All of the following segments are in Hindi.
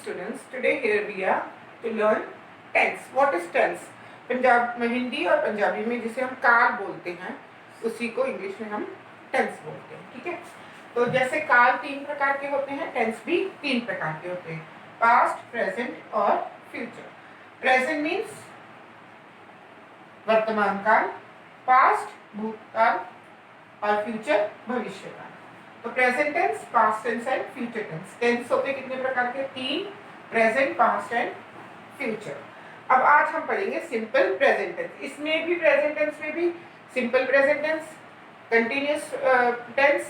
students, today here we are to learn tense. What is tense? Punjab में हिंदी और पंजाबी में जिसे हम काल बोलते हैं उसी को इंग्लिश में हम टेंस बोलते हैं. ठीक है. तो जैसे काल 3 प्रकार के होते हैं, टेंस भी 3 प्रकार के होते हैं, पास्ट, प्रेजेंट और फ्यूचर. प्रेजेंट मीन्स वर्तमान काल, पास्ट भूतकाल और फ्यूचर भविष्य काल. तो present tense, past tense and future tense. Tense होते कितने प्रकार के? 3, प्रेजेंट, पास्ट एंड फ्यूचर. अब आज हम पढ़ेंगे सिंपल प्रेजेंट टेंस. इसमें भी प्रेजेंट टेंस में भी simple present tense, continuous tense,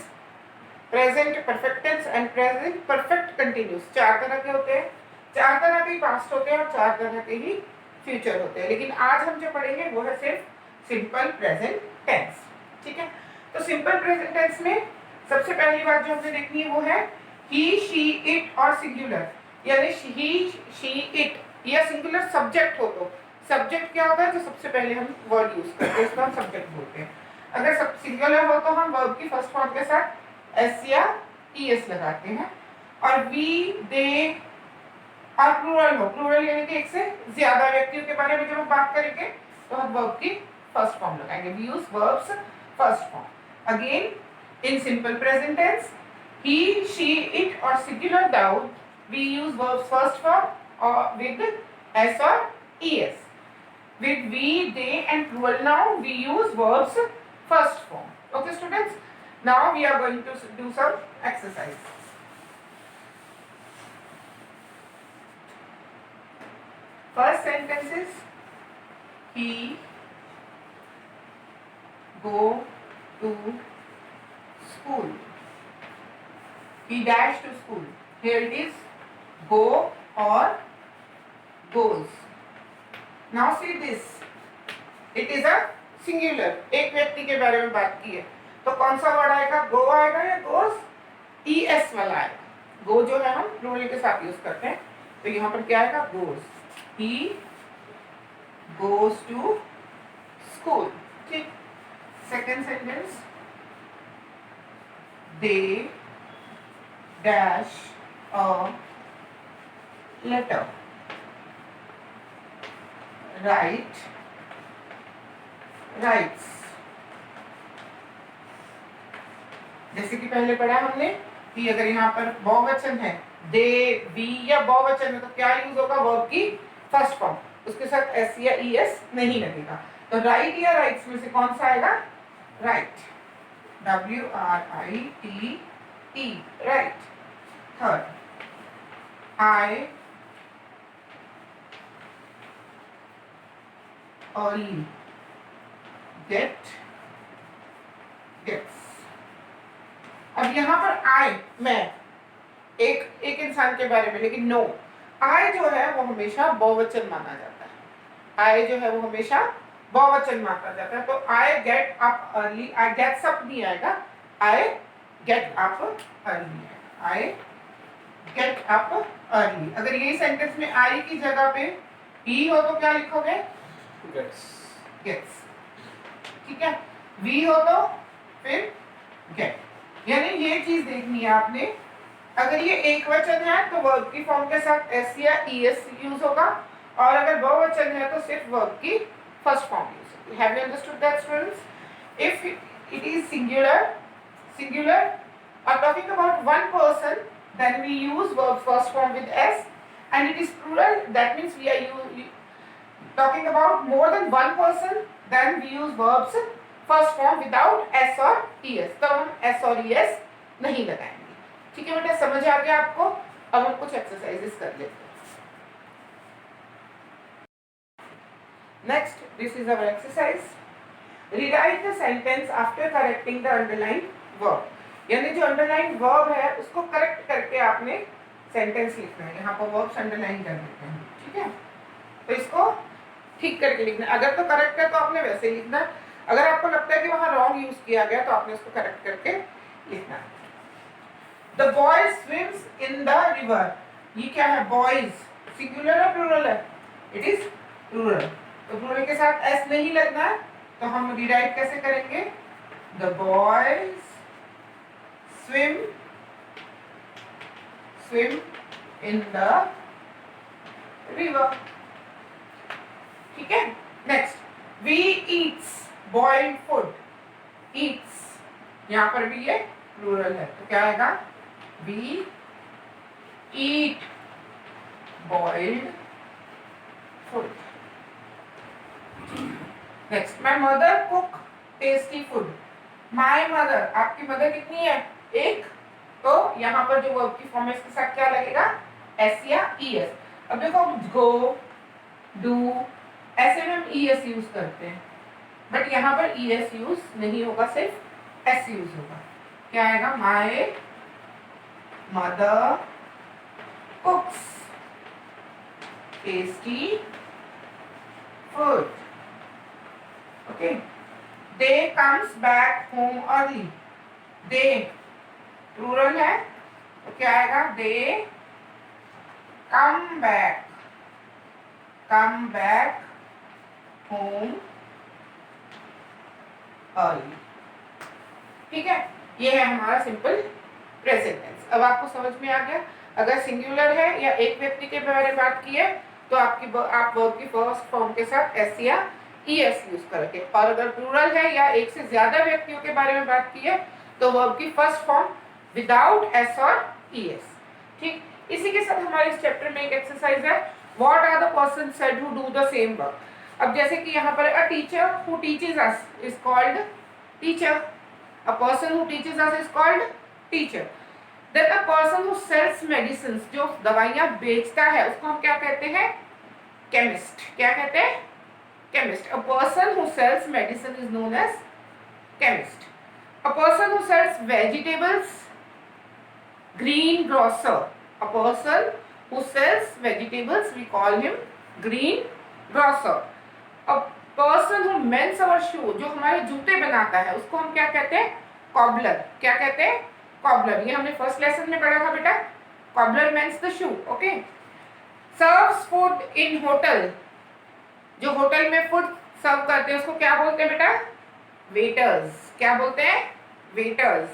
present perfect tense and present perfect continuous. 4 तरह के होते हैं. 4 तरह के पास्ट होते हैं और 4 तरह के ही फ्यूचर होते हैं. लेकिन आज हम जो पढ़ेंगे वो है सिर्फ सिंपल प्रेजेंट टेंस. ठीक है. तो सिंपल प्रेजेंट टेंस में सबसे पहली बात जो हमें देखनी है वो है ही, शी, इट और सिंगुलर. यानी ही, शी, इट या सिंगुलर सब्जेक्ट हो तो सब्जेक्ट क्या होता है? जो सबसे पहले हम वर्ड यूज करते हैं उसको हम सब्जेक्ट बोलते हैं. अगर सब सिंगुलर हो तो हम वर्ब की फर्स्ट फॉर्म के साथ एस या ईएस लगाते हैं. और वी, दे और प्लूरल हो, प्लूरल यानी कि एक से ज्यादा व्यक्तियों के बारे में जब हम बात करेंगे तो हम वर्ब की फर्स्ट फॉर्म लगाएंगे. We use verbs first form. Again in simple present tense, he, she, it or singular noun, we use verbs first form or with s or es. With we, they and plural noun, we use verbs first form. Okay students, now we are going to do some exercise. First sentence is he go to school. He dash to school. Here it is go or goes. Now see this. It is a singular. एक व्यक्ति के बारे में बात की है तो कौन सा वर्ड आएगा? go आएगा या goes? es वाला आएगा. go जो है हम प्लूरल के साथ यूज करते हैं तो यहाँ पर क्या आएगा? goes. He goes to school. ठीक. Second sentence. They dash a letter. Write, writes. जैसे कि पहले पढ़ा हमने कि अगर यहाँ पर बहुवचन है, दे, वी या बहुवचन है तो क्या यूज होगा? वर्ब की फर्स्ट फॉर्म. उसके साथ एस या ईएस नहीं लगेगा. तो राइट या राइट्स में से कौन सा आएगा? Right. W-R-I-T-E, right. Third, I early, get, gets. अब यहाँ पर I, मैं, एक इंसान के बारे में, लेकिन नो, I जो है वो हमेशा बहुवचन माना जाता है. I जो है वो हमेशा बहुवचन माना जाता है. तो I get up early, I gets up नहीं आएगा, I get up early. I get up early. अगर ये सेंटेंस में I की जगह पे he हो तो क्या लिखोगे? Gets. ठीक है. We हो तो फिर get. यानी ये चीज देखनी है आपने. अगर ये एक वचन है तो वर्ब की फॉर्म के साथ एस या ईएस यूज होगा और अगर बहुवचन है तो सिर्फ वर्ब की first form use. Have you understood that, students? If it is singular or talking about one person, then we use verb first form with s, and it is plural, that means we are talking about more than one person, then we use verbs first form without s or es. तो हम s और es नहीं लगाएंगे. ठीक है बेटा, समझ आ गया आपको? अब हम कुछ एक्सरसाइजेस कर लेते हैं. Next, this is our exercise. Rewrite the sentence after correcting the underlined verb. यानी जो underlined verb है उसको करेक्ट करके आपने सेंटेंस लिखना है. यहाँ पर verbs अंडरलाइन कर देते हैं. ठीक है. तो इसको ठीक करके लिखना है. अगर तो करेक्ट है तो आपने वैसे ही लिखना है. अगर आपको लगता है कि वहाँ रॉन्ग यूज किया गया तो आपने उसको करेक्ट करके लिखना है. The boy swims in the river. ये क्या है? Boys. सिंगुलर है प्लूरल है? It is plural. तो प्लूरल के साथ एस नहीं लगना है तो हम रीराइट कैसे करेंगे? The boys swim in the river. ठीक है, next we eats boiled food. Eats यहाँ पर भी ये प्लूरल है, तो क्या आएगा? We eat boiled food. Next, my mother cook tasty food. My mother, आपकी मदर कितनी है? एक। तो यहाँ पर जो वर्ब की फॉर्म है इसके साथ क्या लगेगा? एस या ईएस। अब देखो, गो, डू, ऐसे में हम ईएस यूज करते हैं, बट यहाँ पर ईएस यूज नहीं होगा, सिर्फ एस यूज होगा। क्या आएगा? My mother cooks tasty food. Okay, they comes back home early. They plural है, तो क्या आएगा? They come back home early. ठीक है, ये है हमारा सिंपल प्रेजेंट टेंस। अब आपको समझ में आ गया, अगर सिंगुलर है या एक व्यक्ति के बारे में बात की है तो आप वर्ब की फर्स्ट फॉर्म के साथ एस या ईएस यूज करके, और अगर प्लूरल है या एक से ज्यादा व्यक्तियों के बारे में बात की है तो वर्ब की फर्स्ट फॉर्म विदाउट एस और ईएस। ठीक, इसी के साथ हमारे इस चैप्टर में एक एक्सरसाइज है, what are the person said who do the same work. अब जैसे कि यहाँ पर a teacher who teaches us is called teacher, a person who teaches us is called teacher. Then a person who sells medicine, जो दवाइयां बेचता है उसको हम क्या कहते हैं? केमिस्ट। क्या कहते हैं? Chemist. A person who sells medicine is known as chemist. A person who sells vegetables, green grocer. A person who sells vegetables, we call him green grocer. A person who mends our shoe, जो हमारे जूते बनाता है उसको हम क्या कहते हैं? cobbler. क्या कहते हैं? cobbler. ये हमने फर्स्ट लेसन में पढ़ा था बेटा, cobbler mends the shoe. Okay, serves food in hotel, जो होटल में फूड सर्व करते हैं उसको क्या बोलते हैं बेटा? वेटर्स। क्या बोलते हैं? वेटर्स।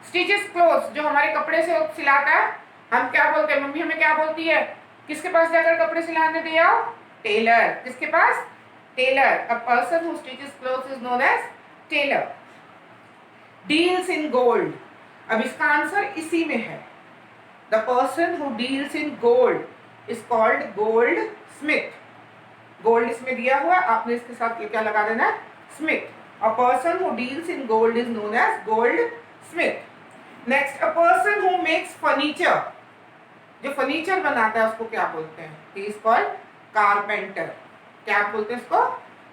स्टिचेस क्लोथ्स, जो हमारे कपड़े से सिलाता है हम क्या बोलते हैं? मम्मी हमें क्या बोलती है? किसके पास जाकर कपड़े सिलाने दे आओ? टेलर। किसके पास? Tailor. A person who stitches clothes is known as tailor. Deals in gold, अब इसका आंसर इसी में है। The person who deals in gold is called goldsmith. Gold इसमें दिया हुआ, आपने इसके साथ क्या लगा देना? Smith. A person who deals in gold is known as goldsmith. Next, a person who makes furniture, जो फर्नीचर बनाता है उसको क्या बोलते हैं? He is called carpenter. क्या बोलते हैं इसको?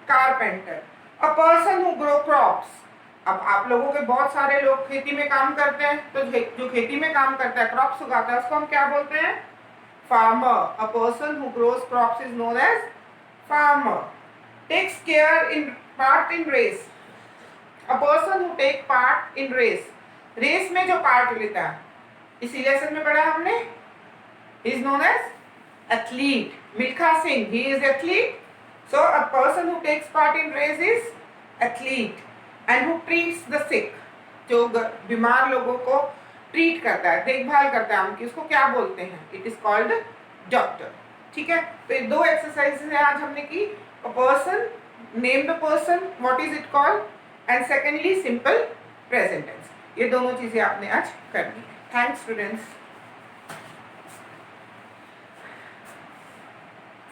Carpenter. A person who grow crops, अब आप लोगों के बहुत सारे लोग खेती में काम करते हैं, तो जो खेती में काम करता है, क्रॉप्स उगाता है, उसको हम क्या बोलते हैं? Farmer. A person who grows crops is known as farmer. Takes care in part in race, a person who take part in race, race में जो पार्ट लेता है, इसी लेसन में पढ़ा हमने, is known as athlete. Milkha Singh, he is athlete, so a person who takes part in race is athlete. And who treats the sick, जो बीमार लोगों को ट्रीट करता है, देखभाल करता है उनकी, उसको क्या बोलते हैं? It is called doctor. ठीक है, तो ये दो एक्सरसाइजेस है आज हमने की। A person, name the person, what is it called, and secondly simple present tense. ये दोनों चीजें आपने आज करनी है। Thanks students.